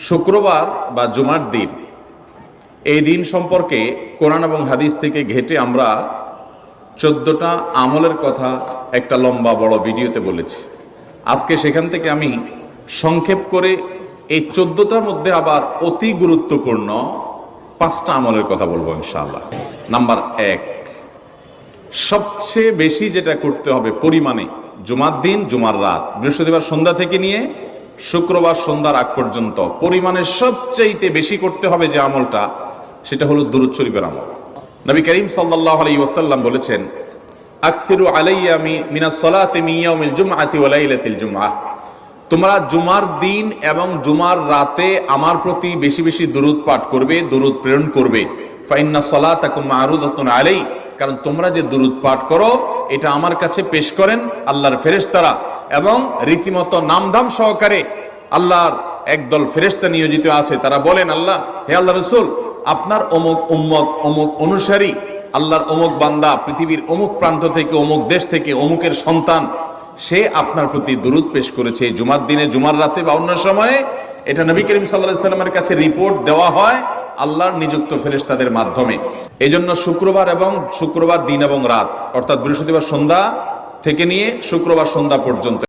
শুক্রবার বা জুমার দিন, এই দিন সম্পর্কে কোরআন এবং হাদিস থেকে ঘেঁটে আমরা 14টা আমলের কথা একটা লম্বা বড় ভিডিওতে বলেছি। আজকে সেখান থেকে আমি সংক্ষেপ করে এই 14টার মধ্যে আবার অতি গুরুত্বপূর্ণ 5টা আমলের কথা বলবো ইনশাআল্লাহ। নাম্বার 1, সবচেয়ে বেশি যেটা করতে হবে পরিমাণে, জুমার দিন জুমার রাত বৃহস্পতিবার সন্ধ্যা থেকে নিয়ে শুক্রবার সন্ধ্যার আগ পর্যন্ত পরিমাণে সবচাইতে বেশি করতে হবে যে আমলটা, সেটা হলো দুরূদ শরীফের আমল। নবী করিম সাল্লাল্লাহু আলাইহি ওয়াসাল্লাম বলেছেন, আকসিরু আলাইয়া মিনাস সালাতি মিন ইয়াউমিল জুমআতি ওয়া লাইলাতিল জুমআহ, তোমরা জুমার দিন এবং জুমার রাতে আমার প্রতি বেশি বেশি দুরূদ পাঠ করবে, দুরূদ প্রেরণ করবে। ফাইন্না সালাতাকুম মা'রুদাতুন আলাই, কারণ তোমরা যে দুরূদ পাঠ করো এটা আমার কাছে পেশ করেন আল্লাহর ফেরেশতারা, এবং রীতিমতো নামধাম সহকারে আল্লাহর একদল ফেরেশতা নিয়োজিত আছে। তারা বলেন, আল্লাহ, হে আল্লাহ রাসূল, আপনার অমুক উম্মত, অমুক অনুসারী, আল্লাহর অমুক বান্দা পৃথিবীর অমুক প্রান্ত থেকে, অমুক দেশ থেকে, অমুকের সন্তান, সে আপনার প্রতি দুরূদ পেশ করেছে জুমার দিনে, জুমার রাতে বা অন্য সময়ে। এটা নবী করিম সাল্লাল্লাহু আলাইহি ওয়াসাল্লামের কাছে রিপোর্ট দেওয়া হয় আল্লাহর নিযুক্ত ফেরেশতাদের মাধ্যমে। এই জন্য শুক্রবার দিন এবং রাত, অর্থাৎ বৃহস্পতিবার সন্ধ্যা থেকে নিয়ে শুক্রবার সন্ধ্যা পর্যন্ত